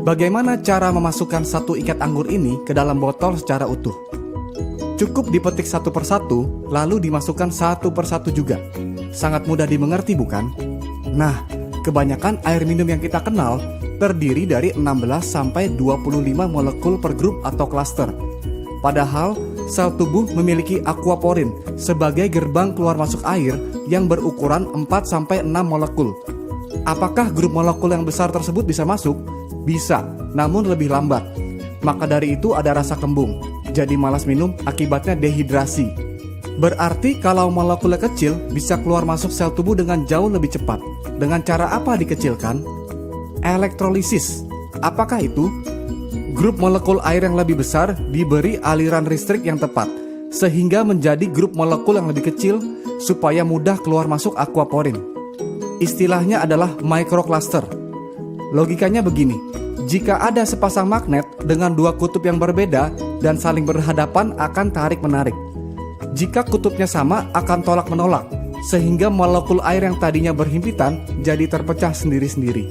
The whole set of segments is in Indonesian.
Bagaimana cara memasukkan satu ikat anggur ini ke dalam botol secara utuh? Cukup dipetik satu persatu, lalu dimasukkan satu persatu juga. Sangat mudah dimengerti, bukan? Nah, kebanyakan air minum yang kita kenal terdiri dari 16 sampai 25 molekul per grup atau klaster. Padahal, sel tubuh memiliki aquaporin sebagai gerbang keluar masuk air yang berukuran 4 sampai 6 molekul. Apakah grup molekul yang besar tersebut bisa masuk? Bisa, namun lebih lambat. Maka dari itu ada rasa kembung, jadi malas minum akibatnya dehidrasi. Berarti kalau molekulnya kecil bisa keluar masuk sel tubuh dengan jauh lebih cepat. Dengan cara apa dikecilkan? Elektrolisis. Apakah itu? Grup molekul air yang lebih besar diberi aliran listrik yang tepat, sehingga menjadi grup molekul yang lebih kecil supaya mudah keluar masuk aquaporin. Istilahnya adalah microcluster. Logikanya begini, jika ada sepasang magnet dengan dua kutub yang berbeda dan saling berhadapan akan tarik-menarik. Jika kutubnya sama akan tolak-menolak, sehingga molekul air yang tadinya berhimpitan jadi terpecah sendiri-sendiri.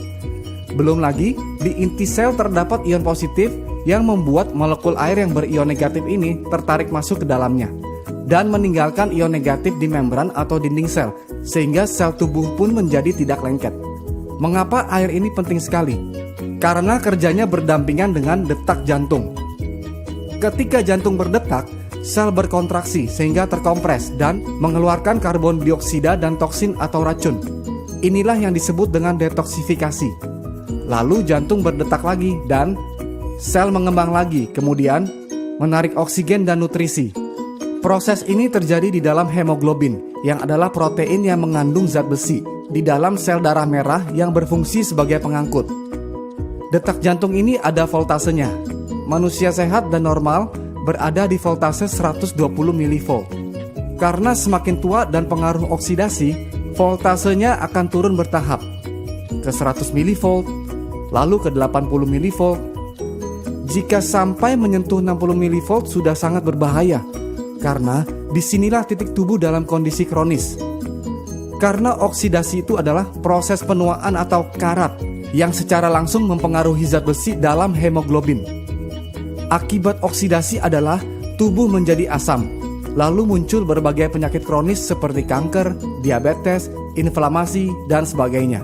Belum lagi, di inti sel terdapat ion positif yang membuat molekul air yang berion negatif ini tertarik masuk ke dalamnya dan meninggalkan ion negatif di membran atau dinding sel, sehingga sel tubuh pun menjadi tidak lengket. Mengapa air ini penting sekali? Karena kerjanya berdampingan dengan detak jantung. Ketika jantung berdetak, sel berkontraksi sehingga terkompres dan mengeluarkan karbon dioksida dan toksin atau racun. Inilah yang disebut dengan detoksifikasi. Lalu jantung berdetak lagi dan sel mengembang lagi, kemudian menarik oksigen dan nutrisi. Proses ini terjadi di dalam hemoglobin, yang adalah protein yang mengandung zat besi, di dalam sel darah merah yang berfungsi sebagai pengangkut. Detak jantung ini ada voltasenya. Manusia sehat dan normal berada di voltase 120 mV. Karena semakin tua dan pengaruh oksidasi, voltasenya akan turun bertahap ke 100 mV, lalu ke 80 mV. Jika sampai menyentuh 60 mV sudah sangat berbahaya, karena disinilah titik tubuh dalam kondisi kronis. Karena oksidasi itu adalah proses penuaan atau karat yang secara langsung mempengaruhi zat besi dalam hemoglobin. Akibat oksidasi adalah tubuh menjadi asam, lalu muncul berbagai penyakit kronis seperti kanker, diabetes, inflamasi, dan sebagainya.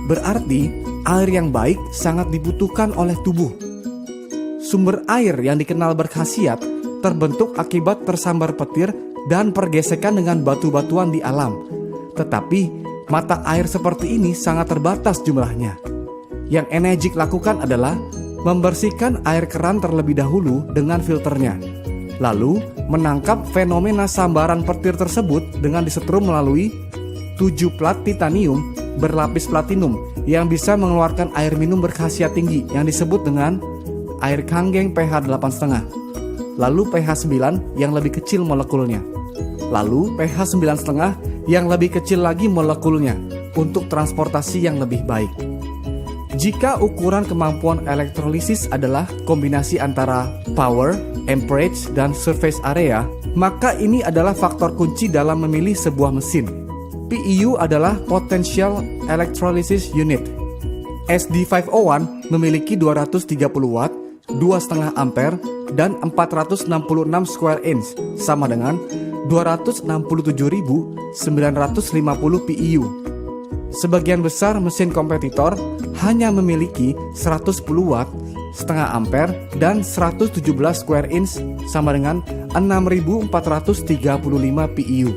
Berarti air yang baik sangat dibutuhkan oleh tubuh. Sumber air yang dikenal berkhasiat terbentuk akibat tersambar petir dan pergesekan dengan batu-batuan di alam. Tetapi mata air seperti ini sangat terbatas jumlahnya. Yang Enegic lakukan adalah membersihkan air keran terlebih dahulu dengan filternya, lalu menangkap fenomena sambaran petir tersebut dengan disetrum melalui 7 plat titanium berlapis platinum yang bisa mengeluarkan air minum berkhasiat tinggi yang disebut dengan air kanggeng pH 8,5. Lalu pH 9 yang lebih kecil molekulnya. Lalu pH 9,5 yang lebih kecil lagi molekulnya untuk transportasi yang lebih baik. Jika ukuran kemampuan elektrolisis adalah kombinasi antara power, amperage, dan surface area, maka ini adalah faktor kunci dalam memilih sebuah mesin. PEU adalah Potential Electrolysis Unit. SD501 memiliki 230 watt, 2,5 ampere, dan 466 square inch, sama dengan 267.950 PEU. Sebagian besar mesin kompetitor hanya memiliki 110 watt, setengah ampere, dan 117 square inch, sama dengan 6.435 PEU.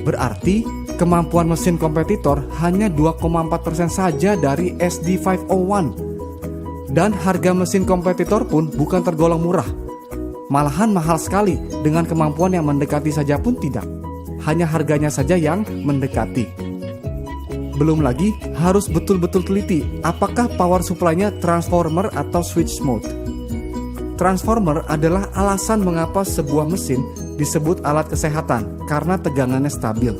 Berarti kemampuan mesin kompetitor hanya 2,4% saja dari SD501. Dan harga mesin kompetitor pun bukan tergolong murah. Malahan mahal sekali, dengan kemampuan yang mendekati saja pun tidak. Hanya harganya saja yang mendekati. Belum lagi harus betul-betul teliti apakah power supply-nya transformer atau switch mode. Transformer adalah alasan mengapa sebuah mesin disebut alat kesehatan karena tegangannya stabil.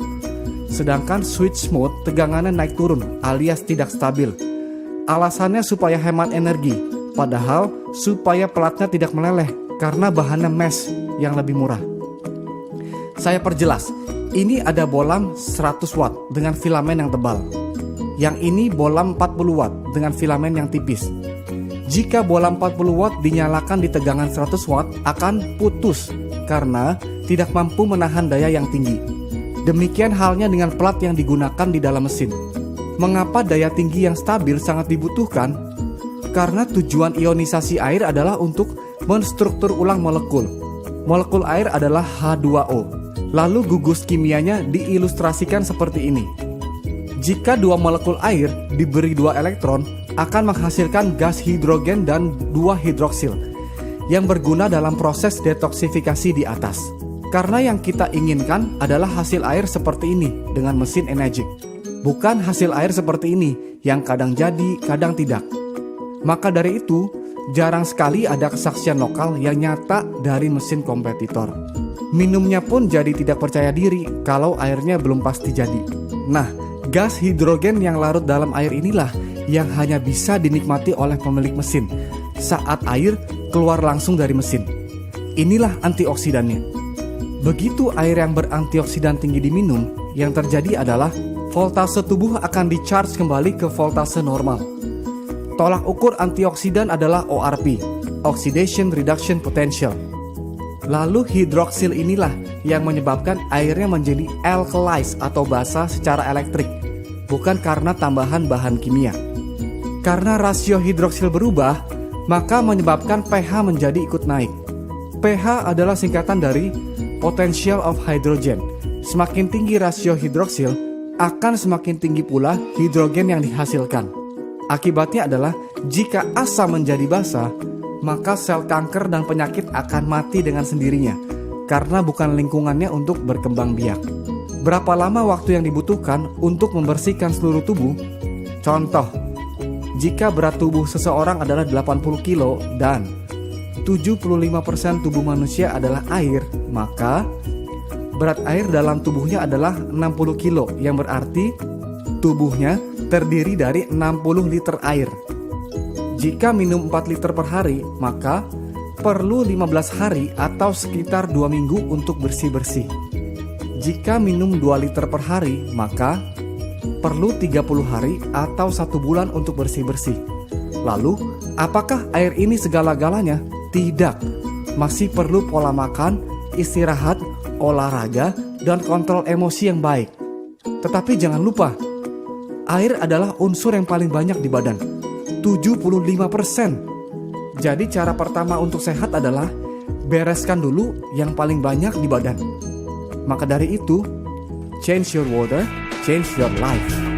Sedangkan switch mode tegangannya naik turun alias tidak stabil. Alasannya supaya hemat energi, padahal supaya pelatnya tidak meleleh karena bahannya mesh yang lebih murah. Saya perjelas, ini ada bolam 100 watt dengan filamen yang tebal. Yang ini bolam 40 watt dengan filamen yang tipis. Jika bola 40 watt dinyalakan di tegangan 100 watt akan putus karena tidak mampu menahan daya yang tinggi. Demikian halnya dengan plat yang digunakan di dalam mesin. Mengapa daya tinggi yang stabil sangat dibutuhkan? Karena tujuan ionisasi air adalah untuk menstruktur ulang molekul. Molekul air adalah H2O. Lalu gugus kimianya diilustrasikan seperti ini. Jika dua molekul air diberi 2 elektron, akan menghasilkan gas hidrogen dan 2 hidroksil yang berguna dalam proses detoksifikasi di atas. Karena yang kita inginkan adalah hasil air seperti ini dengan mesin Enegic, bukan hasil air seperti ini yang kadang jadi, kadang tidak. Maka dari itu, jarang sekali ada kesaksian lokal yang nyata dari mesin kompetitor. Minumnya pun jadi tidak percaya diri kalau airnya belum pasti jadi. Nah, gas hidrogen yang larut dalam air inilah yang hanya bisa dinikmati oleh pemilik mesin saat air keluar langsung dari mesin. Inilah antioksidannya. Begitu air yang berantioksidan tinggi diminum, yang terjadi adalah voltase tubuh akan di-charge kembali ke voltase normal. Tolak ukur antioksidan adalah ORP, Oxidation Reduction Potential. Lalu hidroksil inilah yang menyebabkan airnya menjadi alkalized atau basa secara elektrik, bukan karena tambahan bahan kimia. Karena rasio hidroksil berubah, maka menyebabkan pH menjadi ikut naik. pH adalah singkatan dari potential of hydrogen. Semakin tinggi rasio hidroksil, akan semakin tinggi pula hidrogen yang dihasilkan. Akibatnya adalah jika asam menjadi basa, maka sel kanker dan penyakit akan mati dengan sendirinya karena bukan lingkungannya untuk berkembang biak. Berapa lama waktu yang dibutuhkan untuk membersihkan seluruh tubuh? Contoh, jika berat tubuh seseorang adalah 80 kilo dan 75% tubuh manusia adalah air, maka berat air dalam tubuhnya adalah 60 kilo, yang berarti tubuhnya terdiri dari 60 liter air. Jika minum 4 liter per hari, maka perlu 15 hari atau sekitar 2 minggu untuk bersih-bersih. Jika minum 2 liter per hari, maka perlu 30 hari atau 1 bulan untuk bersih-bersih. Lalu, apakah air ini segala-galanya? Tidak. Masih perlu pola makan, istirahat, olahraga, dan kontrol emosi yang baik. Tetapi jangan lupa, air adalah unsur yang paling banyak di badan, 75%. Jadi cara pertama untuk sehat adalah bereskan dulu yang paling banyak di badan. Maka dari itu, change your water, change your life.